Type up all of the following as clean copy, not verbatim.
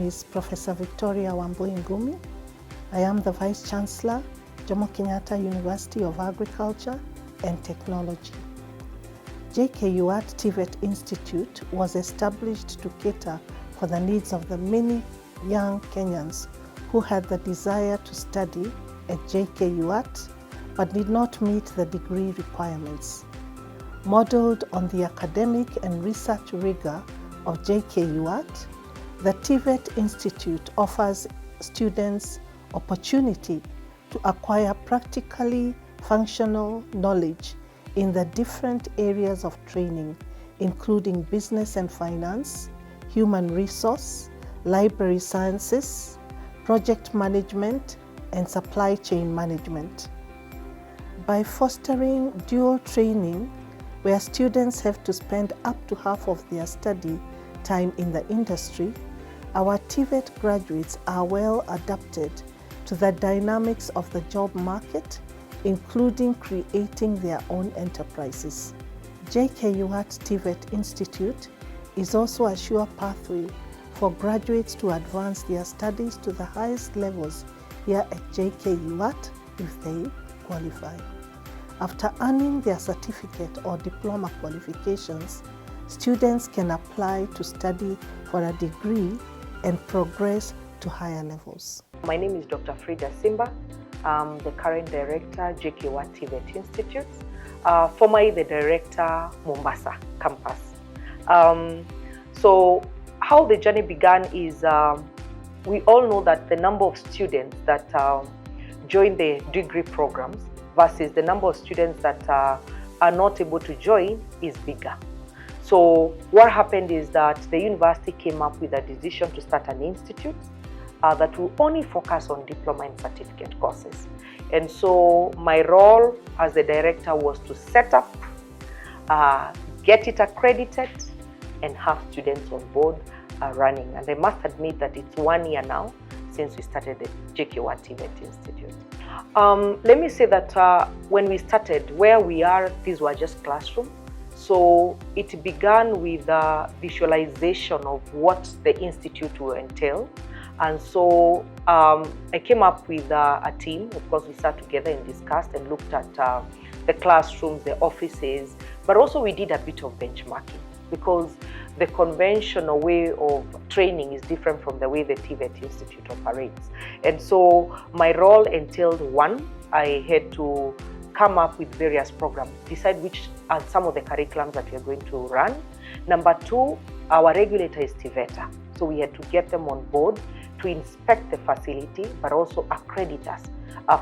is Professor Victoria Wambui Ngumi. I am the Vice Chancellor, Jomo Kenyatta University of Agriculture and Technology. JKUAT TVET Institute was established to cater for the needs of the many young Kenyans who had the desire to study at JKUAT but did not meet the degree requirements. Modeled on the academic and research rigor of JKUAT, the TVET Institute offers students opportunity to acquire practically functional knowledge in the different areas of training, including business and finance, human resource, library sciences, project management, and supply chain management. By fostering dual training, where students have to spend up to half of their study time in the industry, our TVET graduates are well adapted to the dynamics of the job market, including creating their own enterprises. JKUAT TVET Institute is also a sure pathway for graduates to advance their studies to the highest levels here at JKUAT if they qualify. After earning their certificate or diploma qualifications, students can apply to study for a degree and progress to higher levels. My name is Dr. Frida Simba. I'm the current director, JKUAT TVET Institute, formerly the director, Mombasa campus. So how the journey began is, we all know that the number of students that join the degree programs versus the number of students that are not able to join is bigger. So what happened is that the university came up with a decision to start an institute that will only focus on diploma and certificate courses. And so my role as the director was to set up, get it accredited, and have students on board running. And I must admit that it's 1 year now since we started the JKUAT TVET Institute. Let me say that when we started, where we are, these were just classrooms. So it began with the visualization of what the institute will entail. And so I came up with a team. Of course, we sat together and discussed and looked at the classrooms, the offices, but also we did a bit of benchmarking because the conventional way of training is different from the way the TVET Institute operates. And so my role entailed, one, I had to come up with various programs, decide which are some of the curriculums that we are going to run. Number two, our regulator is TVETA. So we had to get them on board to inspect the facility, but also accredit us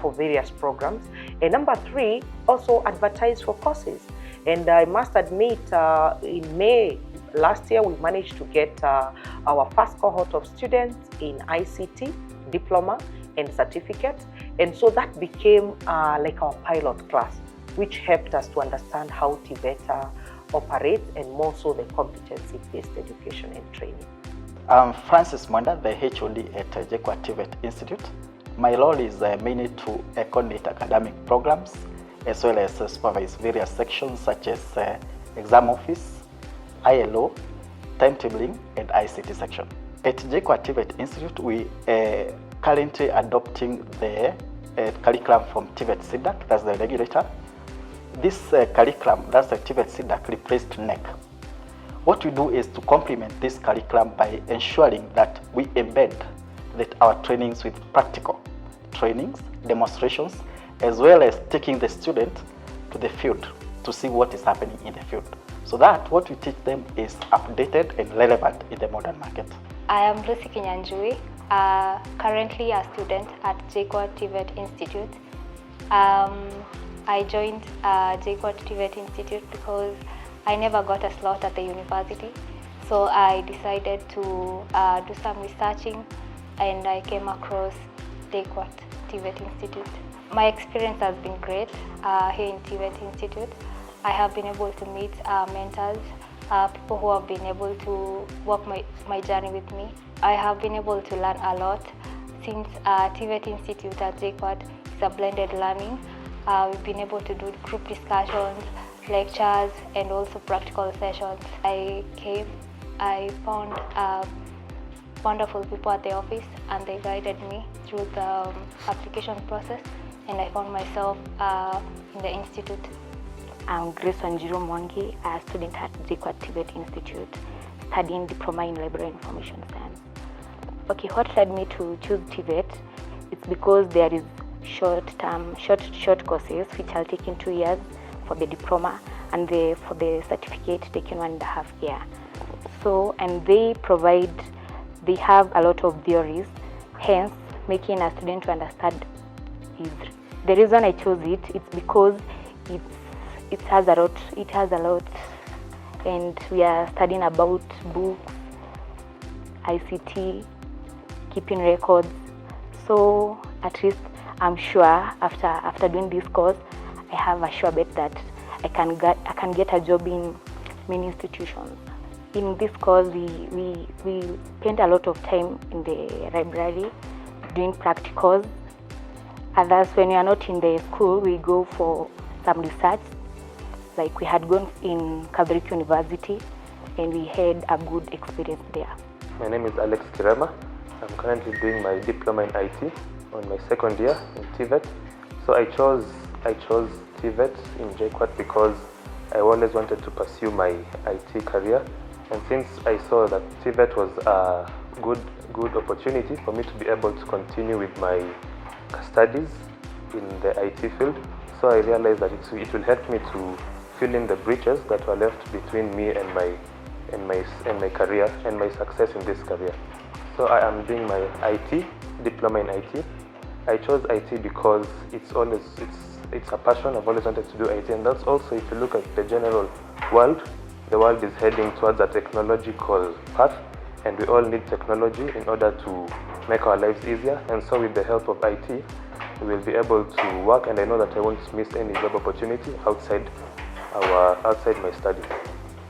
for various programs. And number three, also advertise for courses. And I must admit, in May last year, we managed to get our first cohort of students in ICT, diploma, and certificate. And so that became like our pilot class, which helped us to understand how TVETA operates and more so the competency-based education and training. I'm Francis Mwenda, the HOD at JKUAT TVET Institute. My role is mainly to coordinate academic programs as well as supervise various sections such as exam office, ILO, timetabling, and ICT section. At JKUAT TVET Institute, we currently adopting the curriculum from TVET CDAC, that's the regulator. This curriculum, that's the TVET CDAC, replaced NEC. What we do is to complement this curriculum by ensuring that we embed that our trainings with practical trainings, demonstrations, as well as taking the student to the field to see what is happening in the field. So that what we teach them is updated and relevant in the modern market. I am Lucy Kinyanjui, currently a student at JKUAT TVET Institute. I joined JKUAT TVET Institute because I never got a slot at the university. So I decided to do some researching and I came across JKUAT TVET Institute. My experience has been great here in TVET Institute. I have been able to meet mentors, people who have been able to walk my journey with me. I have been able to learn a lot since TVET Institute at JKUAT is a blended learning. We've been able to do group discussions, lectures, and also practical sessions. I found wonderful people at the office, and they guided me through the application process, and I found myself in the institute. I'm Grace Wanjiru Mwangi, a student at JKUAT TVET Institute, studying Diploma in Library Information Science. Okay, what led me to choose TVET? It's because there is short courses which I'll take in 2 years for the diploma, and for the certificate taken 1.5 years. So, and they have a lot of theories, hence making a student to understand easy. The reason I chose it's because it has a lot, and we are studying about books, ICT, keeping records. So at least I'm sure after doing this course, I have a sure bet that I can get a job in many institutions. In this course, we spend a lot of time in the library doing practicals. Others, when we are not in the school, we go for some research. Like we had gone in Catholic University, and we had a good experience there. My name is Alex Kirama. I'm currently doing my diploma in IT on my second year in TVET. So I chose TVET in JKUAT because I always wanted to pursue my IT career, and since I saw that TVET was a good opportunity for me to be able to continue with my studies in the IT field, so I realized that it will help me to fill in the breaches that were left between me and my career and my success in this career. So I am doing my IT diploma in IT. I chose IT because it's a passion. I've always wanted to do IT, and that's also, if you look at the general world, the world is heading towards a technological path, and we all need technology in order to make our lives easier. And so with the help of IT, we will be able to work, and I know that I won't miss any job opportunity outside my studies.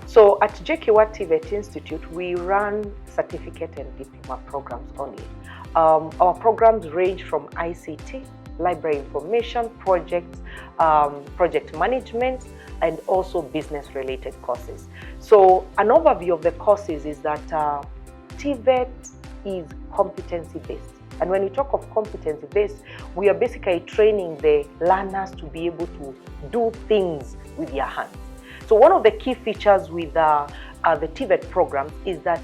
So at JKUAT TVET Institute, we run certificate and diploma programs only. Our programs range from ICT, library information, projects, project management, and also business-related courses. So an overview of the courses is that TVET is competency-based. And when we talk of competency-based, we are basically training the learners to be able to do things with their hands. So one of the key features with the TVET programs is that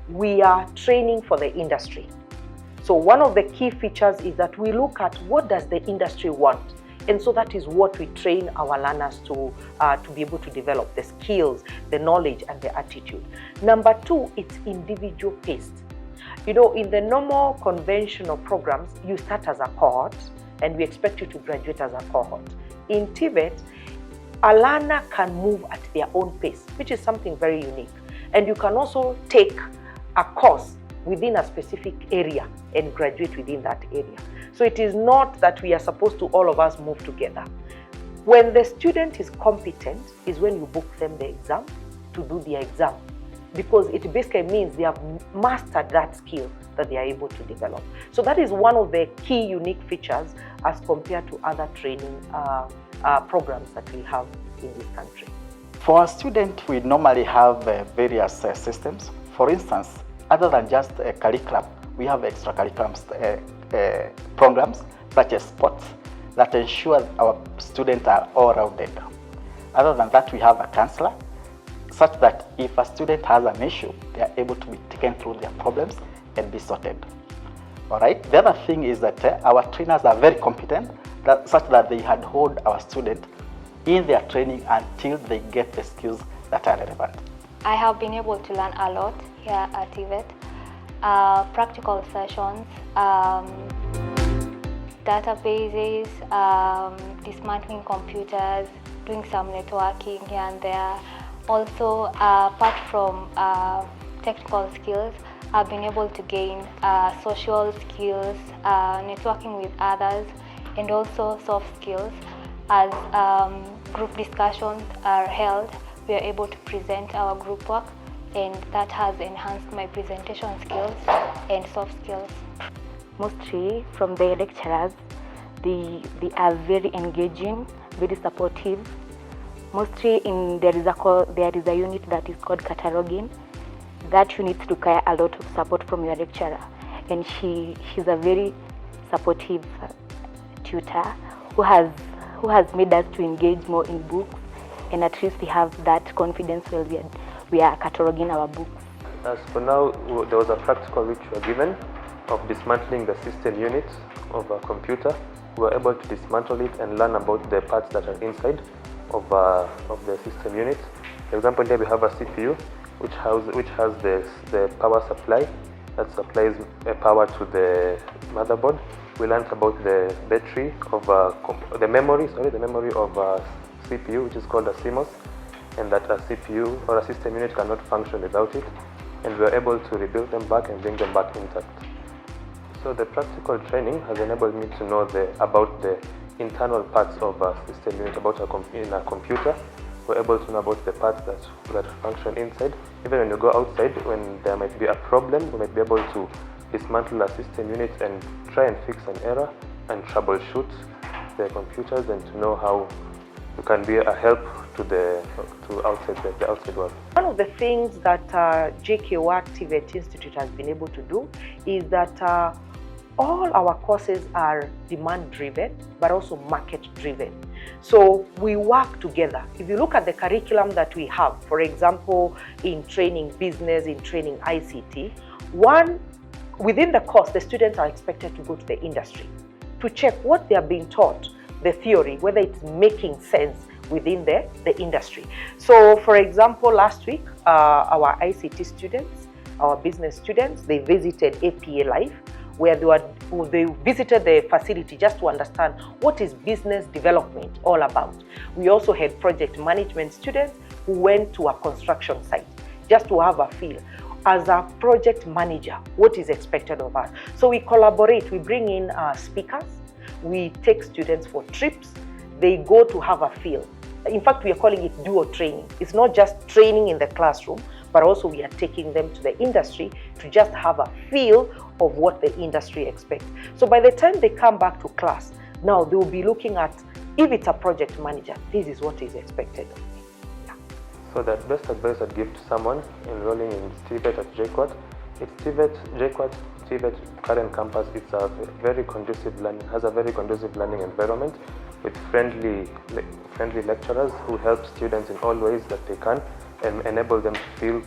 we are training for the industry. So one of the key features is that we look at what does the industry want. And so that is what we train our learners to be able to develop the skills, the knowledge, and the attitude. Number two, it's individual paced. You know, in the normal conventional programs, you start as a cohort, and we expect you to graduate as a cohort. In TVET, a learner can move at their own pace, which is something very unique. And you can also take a course within a specific area and graduate within that area. So it is not that we are supposed to all of us move together. When the student is competent is when you book them the exam to do the exam, because it basically means they have mastered that skill that they are able to develop. So that is one of the key unique features as compared to other training programs that we have in this country. For our students, we normally have various systems. For instance, other than just a curriculum, we have extracurriculum programs such as sports that ensure our students are all rounded. Other than that, we have a counselor such that if a student has an issue, they are able to be taken through their problems and be sorted. All right. The other thing is that our trainers are very competent, such that they had hold our students in their training until they get the skills that are relevant. I have been able to learn a lot here at TVET. Practical sessions, databases, dismantling computers, doing some networking here and there. Also, apart from technical skills, I've been able to gain social skills, networking with others, and also soft skills. As group discussions are held, we are able to present our group work, and that has enhanced my presentation skills and soft skills. Mostly from the lecturers, they are very engaging, very supportive. Mostly there is a unit that is called cataloging. that unit require a lot of support from your lecturer, and she's a very supportive tutor who has made us to engage more in books, and at least we have that confidence while we are cataloging our books. As for now, there was a practical which we were given of dismantling the system unit of a computer. We were able to dismantle it and learn about the parts that are inside of the system unit. For example, here we have a CPU which has the power supply that supplies power to the motherboard. We learned about the battery of the memory of a CPU, which is called a CMOS, and that a CPU or a system unit cannot function without it. And we were able to rebuild them back and bring them back intact. So the practical training has enabled me to know about the internal parts of a system unit, in a computer. We're able to know about the parts that function inside. Even when you go outside, when there might be a problem, we might be able to dismantle a system unit and try and fix an error and troubleshoot the computers, and to know how you can be a help to the outside world. One of the things that JKUAT TVET Institute has been able to do is that all our courses are demand-driven, but also market-driven. So we work together. If you look at the curriculum that we have, for example, in training business, in training ICT, within the course, the students are expected to go to the industry to check what they are being taught, the theory, whether it's making sense within the industry. So, for example, last week, our ICT students, our business students, they visited APA Live, where they visited the facility just to understand what is business development all about. We also had project management students who went to a construction site just to have a feel. As a project manager, what is expected of us? So we collaborate, we bring in speakers, we take students for trips, they go to have a feel. In fact, we are calling it dual training. It's not just training in the classroom, but also we are taking them to the industry to just have a feel of what the industry expects. So by the time they come back to class, now they will be looking at, if it's a project manager, this is what is expected of me. Yeah. So the best advice I'd give to someone enrolling in TVET at JKUAT, it's JKUAT TVET current campus. It's a very conducive learning, has a very conducive learning environment with friendly lecturers who help students in all ways that they can and enable them to feel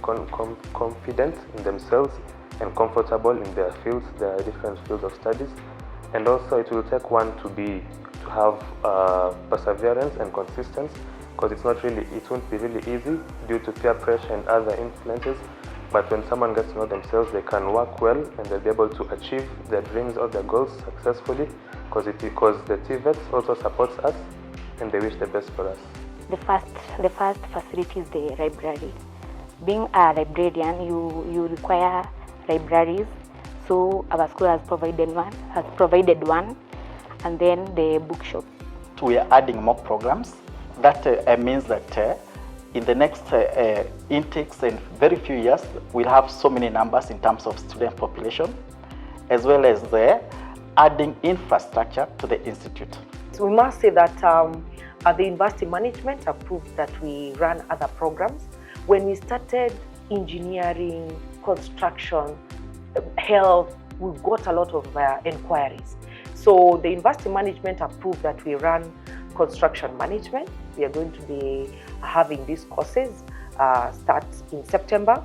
confident in themselves and comfortable in their fields, their different fields of studies. And also it will take one to have perseverance and consistency, because it won't be really easy due to peer pressure and other influences. But when someone gets to know themselves, they can work well and they'll be able to achieve their dreams or their goals successfully, because the TVET also supports us and they wish the best for us. The first facility is the library. Being a librarian, you require libraries. So our school has provided one, and then the bookshop. We are adding more programs. That means that in the next intakes in very few years, we'll have so many numbers in terms of student population, as well as adding infrastructure to the institute. So we must say that the university management approved that we run other programs. When we started engineering, construction, health, we got a lot of inquiries. So the university management approved that we run construction management. We are going to be having these courses start in September.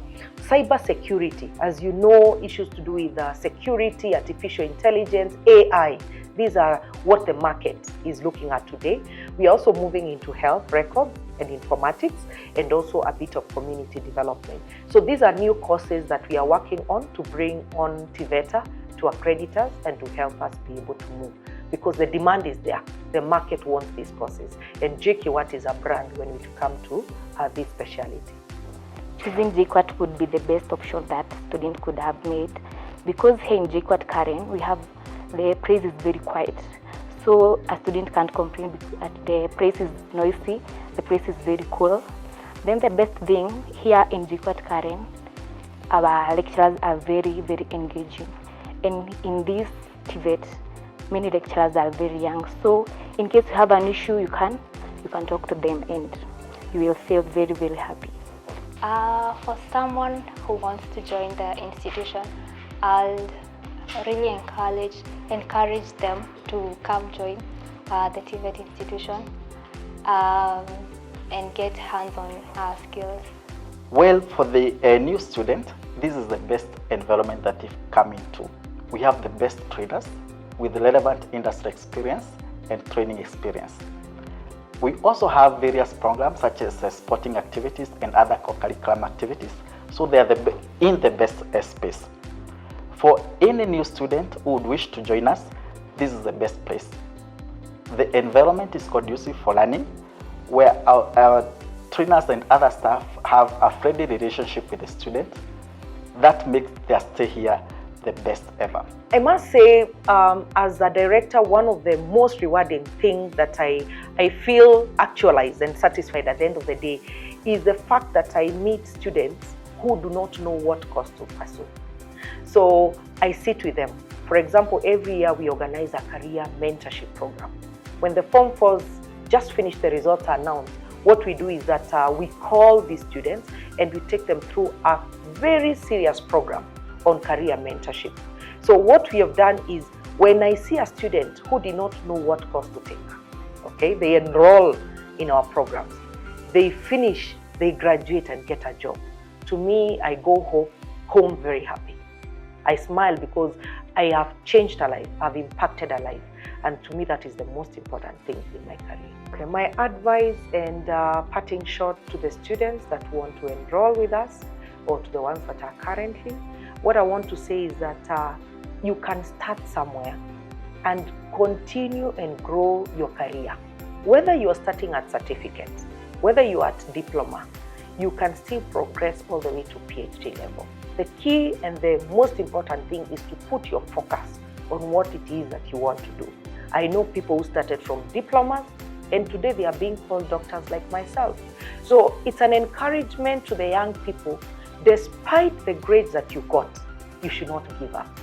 Cyber security, as you know, issues to do with security, artificial intelligence, AI. These are what the market is looking at today. We are also moving into health records and informatics, and also a bit of community development. So these are new courses that we are working on to bring on TVETA to accreditors and to help us be able to move, because the demand is there. The market wants these courses, and JKUAT is a brand when we come to this specialty. Choosing JKUAT would be the best option that student could have made, because here in JKUAT Karen, the place is very quiet. So a student can't complain because the place is noisy, the place is very cool. Then the best thing here in JKUAT Karen, our lecturers are very, very engaging. And in this TVET, many lecturers are very young. So in case you have an issue, you can talk to them and you will feel very, very happy. For someone who wants to join the institution, I'll really encourage them to come join the TVET institution and get hands-on skills. Well, for the new student, this is the best environment that they've come into. We have the best trainers with relevant industry experience and training experience. We also have various programs such as sporting activities and other co-curriculum activities, so they are in the best space. For any new student who would wish to join us, this is the best place. The environment is conducive for learning, where our trainers and other staff have a friendly relationship with the students. That makes their stay here the best ever. I must say, as a director, one of the most rewarding things that I feel actualized and satisfied at the end of the day is the fact that I meet students who do not know what course to pursue. So I sit with them. For example, every year we organize a career mentorship program. When the Form 4s just finish, the results are announced, what we do is that we call these students and we take them through a very serious program on career mentorship. So what we have done is, when I see a student who did not know what course to take, okay, they enroll in our programs, they finish, they graduate and get a job. To me, I go home very happy. I smile because I have changed a life, I've impacted a life. And to me, that is the most important thing in my career. Okay, my advice and parting shot to the students that want to enroll with us, or to the ones that are currently, what I want to say is that you can start somewhere and continue and grow your career. Whether you are starting at certificate, whether you are at diploma, you can still progress all the way to PhD level. The key and the most important thing is to put your focus on what it is that you want to do. I know people who started from diplomas and today they are being called doctors like myself. So it's an encouragement to the young people. Despite the grades that you got, you should not give up.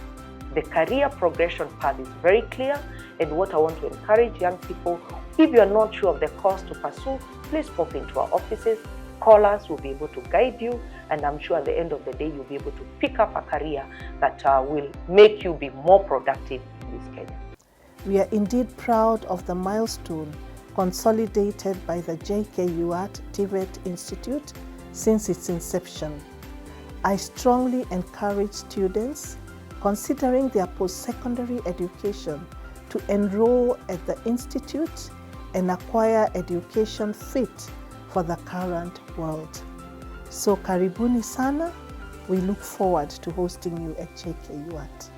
The career progression path is very clear, and what I want to encourage young people, if you are not sure of the course to pursue, please pop into our offices, call us, we'll be able to guide you, and I'm sure at the end of the day, you'll be able to pick up a career that will make you be more productive in this Kenya. We are indeed proud of the milestone consolidated by the JKUAT TVET Institute since its inception. I strongly encourage students considering their post-secondary education to enroll at the Institute and acquire education fit for the current world. So karibuni sana, we look forward to hosting you at JKUAT.